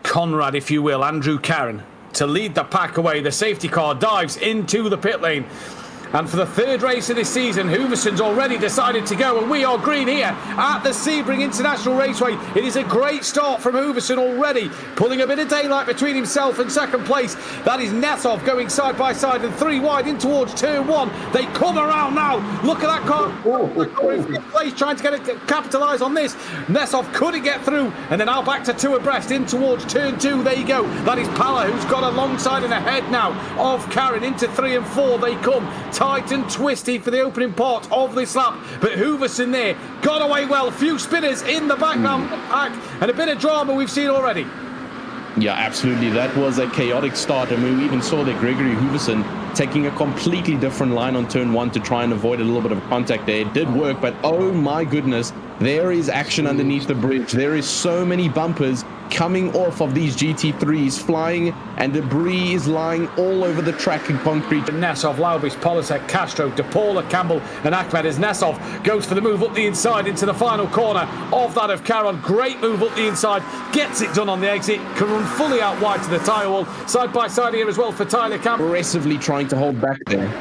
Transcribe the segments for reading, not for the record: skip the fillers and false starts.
Conrad, if you will, Andrew Carron, to lead the pack away. The safety car dives into the pit lane. And for the third race of this season, Hooverson's already decided to go, and we are green here at the Sebring International Raceway. It is a great start from Hooverson already, pulling a bit of daylight between himself and second place. That is Nesov going side by side and three wide in towards turn one. They come around now. Look at that car. In fifth place, trying to capitalise on this. Nesov couldn't get through, and then now back to two abreast in towards turn two. There you go. That is Pala, who's got alongside and ahead now of Carron. Into 3 and 4 they come. Tight and twisty for the opening part of this lap, but Hooverson there got away well. A few spinners in the background pack, and a bit of drama we've seen already. Yeah, absolutely. That was a chaotic start. I mean, we even saw that Gregory Hooverson taking a completely different line on turn one to try and avoid a little bit of contact there. It did work, but oh my goodness, there is action underneath the bridge. There is so many bumpers coming off of these GT3s, flying, and debris is lying all over the track and concrete. Nesov, Laubish, Polisek, Castro, DePaula, Campbell and Ahmed as Nesov goes for the move up the inside into the final corner of that of Carron. Great move up the inside, gets it done on the exit, can run fully out wide to the tyre wall. Side by side here as well for Tyler Campbell. Aggressively trying to hold back there.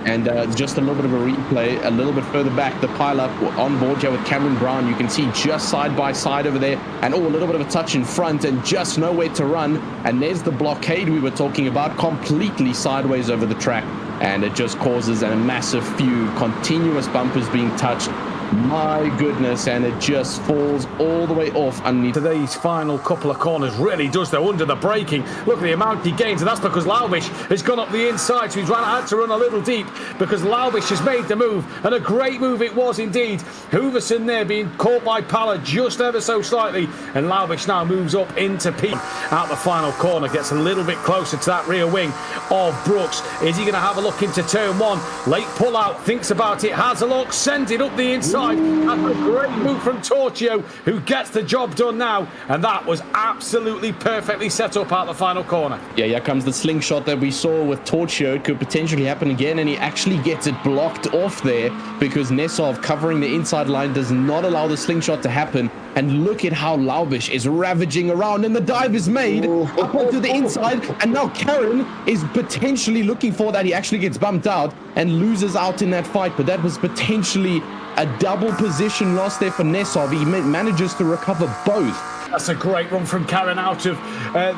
And just a little bit of a replay, a little bit further back, the pile-up on board here with Cameron Brown. You can see just side by side over there, and a little bit of a touch in front and just nowhere to run. And there's the blockade we were talking about, completely sideways over the track. And it just causes a massive few continuous bumpers being touched. My goodness, and it just falls all the way off underneath. Today's final couple of corners really does, though, under the braking. Look at the amount he gains, and that's because Laubish has gone up the inside, so he's had to run a little deep because Laubish has made the move, and a great move it was indeed. Hooverson there being caught by Pala just ever so slightly, and Laubish now moves up into P. Out the final corner, gets a little bit closer to that rear wing of Brooks. Is he going to have a look into turn one? Late pull out, thinks about it, has a look, sends it up the inside. That's a great move from Torchio, who gets the job done now, and that was absolutely perfectly set up out the final corner. Yeah, here comes the slingshot that we saw with Torchio. It could potentially happen again, and he actually gets it blocked off there because Nesov covering the inside line does not allow the slingshot to happen. And look at how Laubish is ravaging around, and the dive is made up onto the inside, and now Carron is potentially looking for that. He actually gets bumped out and loses out in that fight, but that was potentially a double position loss there for Nesov. He manages to recover both. That's a great run from Carron out of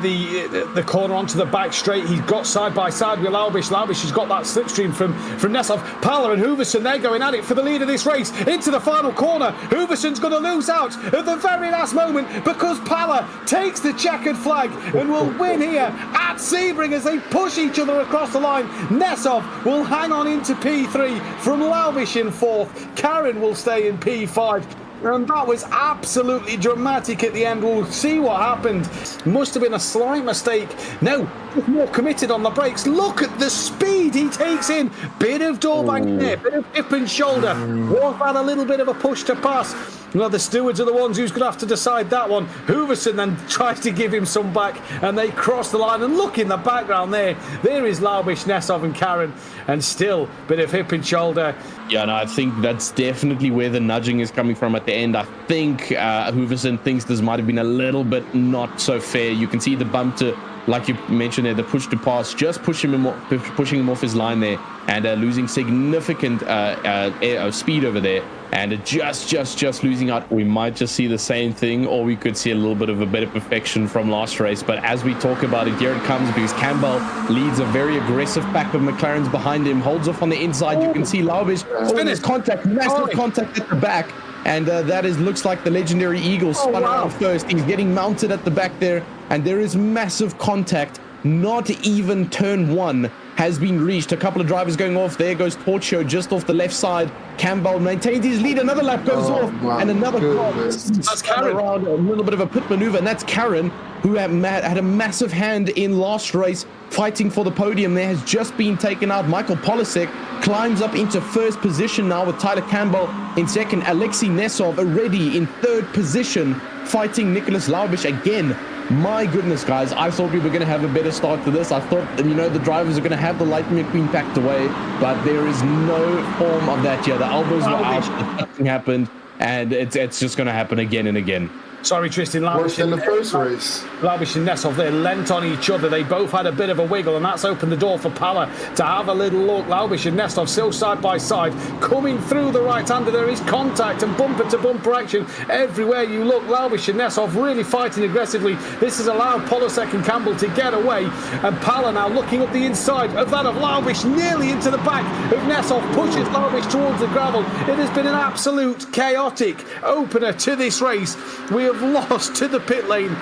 the corner onto the back straight. He's got side by side with Laubish. Laubish has got that slipstream from Nesov. Pala and Hooverson, they're going at it for the lead of this race into the final corner. Hooverson's going to lose out at the very last moment because Pala takes the checkered flag and will win here at Sebring as they push each other across the line. Nesov will hang on into P3 from Laubish in fourth. Carron will stay in P5. And that was absolutely dramatic at the end. We'll see what happened. Must have been a slight mistake. No, more committed on the brakes. Look at the speed he takes in. Bit of door bank there, bit of hip and shoulder. Was that a little bit of a push to pass? Well, the stewards are the ones who's going to have to decide that one. Hooverson then tries to give him some back, and they cross the line. And look in the background there. There is Laubish, Nesov and Carron, and still bit of hip and shoulder. Yeah, no, I think that's definitely where the nudging is coming from at the end. I think Hooverson thinks this might have been a little bit not so fair. You can see the bump to, like you mentioned there, the push to pass, just pushing him off his line there, and losing significant speed over there, and just losing out. We might just see the same thing, or we could see a little bit of a better perfection from last race. But as we talk about it, here it comes, because Campbell leads a very aggressive pack of McLaren's behind him, holds off on the inside. You can see Laubish, there's contact, massive contact at the back. And that looks like the legendary Eagle spun around first. He's getting mounted at the back there, and there is massive contact. Not even turn one has been reached. A couple of drivers going off. There goes Torchio just off the left side. Campbell maintains his lead. Another lap goes off, and another car. That's Carron. Around a little bit of a pit maneuver, and that's Carron, who had a massive hand in last race, fighting for the podium. There has just been taken out. Michael Polisek climbs up into first position now with Tyler Campbell in second. Alexei Nesov already in third position, fighting Nicholas Laubish again. My goodness, guys, I thought we were going to have a better start to this. I thought, the drivers are going to have the Lightning McQueen packed away, but there is no form of that here. The elbows were out, nothing happened, and it's just going to happen again and again. Sorry, Tristan. Worse than the first race. Laubish and Nesov, they lent on each other. They both had a bit of a wiggle, and that's opened the door for Pala to have a little look. Laubish and Nesov still side by side, coming through the right-hander. There is contact and bumper-to-bumper action everywhere you look. Laubish and Nesov really fighting aggressively. This has allowed Polosek and Campbell to get away, and Pala now looking up the inside of that of Laubish, nearly into the back of Nesov, pushes Laubish towards the gravel. It has been an absolute chaotic opener to this race. We have lost to the pit lane.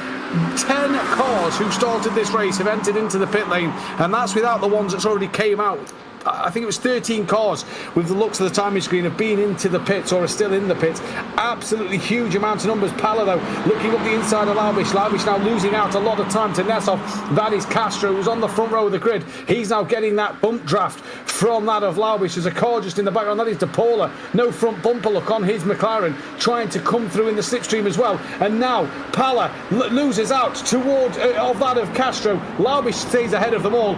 10 cars who started this race have entered into the pit lane, and that's without the ones that's already came out. I think it was 13 cars with the looks of the timing screen have been into the pits or are still in the pits. Absolutely huge amount of numbers. Pala, though, looking up the inside of Laubish. Laubish now losing out a lot of time to Nesov. That is Castro, who's on the front row of the grid. He's now getting that bump draft from that of Laubish. There's a car just in the background. That is De Paula. No front bumper look on his McLaren, trying to come through in the slipstream as well. And now Pala loses out toward of that of Castro. Laubish stays ahead of them all.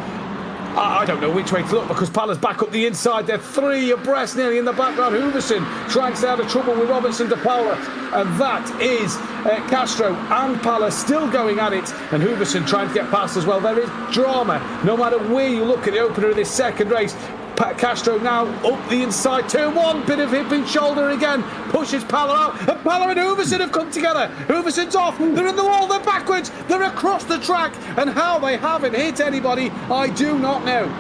I don't know which way to look because Pala's back up the inside. They're three abreast nearly in the background. Hooverson trying to stay out of trouble with Robertson De Paula. And that is Castro and Pala still going at it. And Hooverson trying to get past as well. There is drama no matter where you look at the opener of this second race. Castro now up the inside, turn one, bit of hip and shoulder again, pushes Pala out, and Pala and Hooverson have come together. Hooverson's off, they're in the wall, they're backwards, they're across the track, and how they haven't hit anybody, I do not know.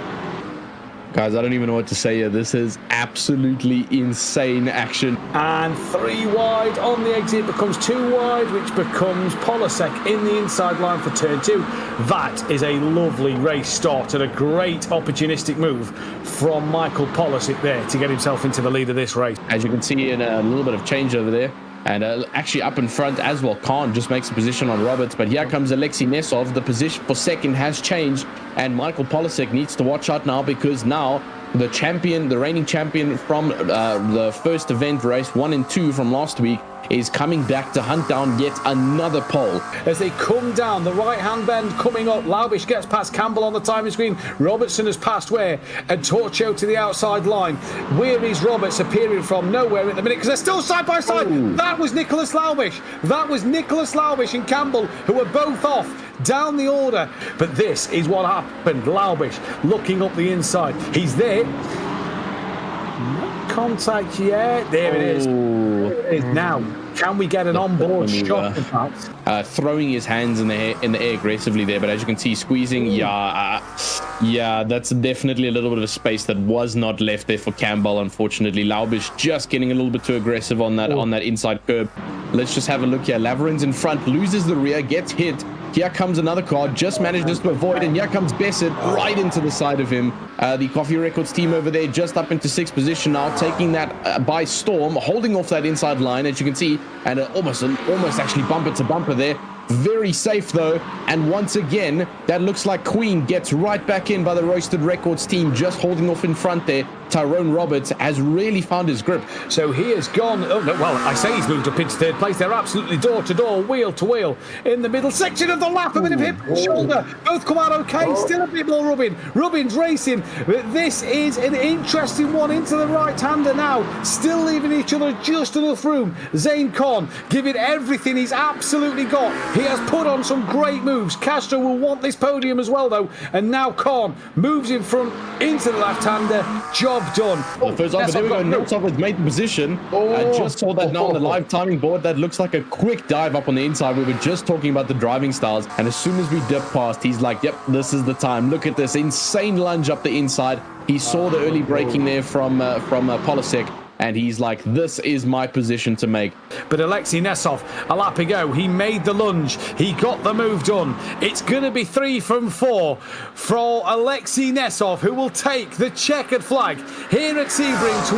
Guys, I don't even know what to say here. This is absolutely insane action. And 3 wide on the exit becomes 2 wide, which becomes Polosek in the inside line for turn 2. That is a lovely race start and a great opportunistic move from Michael Polosek there to get himself into the lead of this race. As you can see in a little bit of change over there. And actually up in front as well, Khan just makes a position on Roberts. But here comes Alexei Nesov. The position for second has changed. And Michael Polosek needs to watch out now because now the champion, the reigning champion from the first event race 1 and 2 from last week is coming back to hunt down yet another pole. As they come down the right-hand bend coming up, Laubish gets past Campbell on the timing screen. Robertson has passed Ware and Torcho to the outside line. Where is Roberts appearing from? Nowhere at the minute because they're still side by side. Ooh. That was Nicholas Laubish. That was Nicholas Laubish and Campbell who were both off down the order. But this is what happened. Laubish looking up the inside. He's there. No contact yet. There it is. There it is now. Can we get an onboard shot of that? Throwing his hands in the air aggressively there, but as you can see, squeezing. Yeah, that's definitely a little bit of a space that was not left there for Campbell. Unfortunately, Laubish just getting a little bit too aggressive on that inside curb. Let's just have a look here. Laverin's in front, loses the rear, gets hit. Here comes another car, just manages to avoid, and here comes Bessett right into the side of him. The Coffee Records team over there just up into 6th position now, taking that by storm, holding off that inside line, as you can see, and almost actually bumper to bumper there. Very safe though, and once again, that looks like Queen gets right back in by the Roasted Records team, just holding off in front there. Tyrone Roberts has really found his grip. So he has gone, oh no, well, I say he's moved up into 3rd place. They're absolutely door to door, wheel to wheel in the middle section of the lap. A bit of hip and shoulder. Both come out okay. Still a bit more rubbing. Rubbin's racing. But this is an interesting one into the right-hander now. Still leaving each other just enough room. Zane Khan giving everything he's absolutely got. He has put on some great moves. Castro will want this podium as well, though. And now Khan moves in front into the left-hander. Job done. The first over, there we go. Nilsov has made the position. I just saw that now on the live timing board. That looks like a quick dive up on the inside. We were just talking about the driving styles, and as soon as we dip past, he's like, yep, this is the time. Look at this insane lunge up the inside. He saw the early braking there from Polosek, and he's like, this is my position to make. But Alexei Nesov, a lap ago, he made the lunge. He got the move done. It's going to be 3 from 4 for Alexei Nesov, who will take the checkered flag here at Sebring to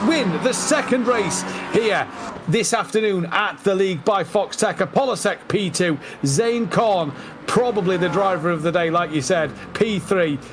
win the second race here this afternoon at the league by Fox Tech. Polosek P2, Zane Khan, probably the driver of the day, like you said, P3.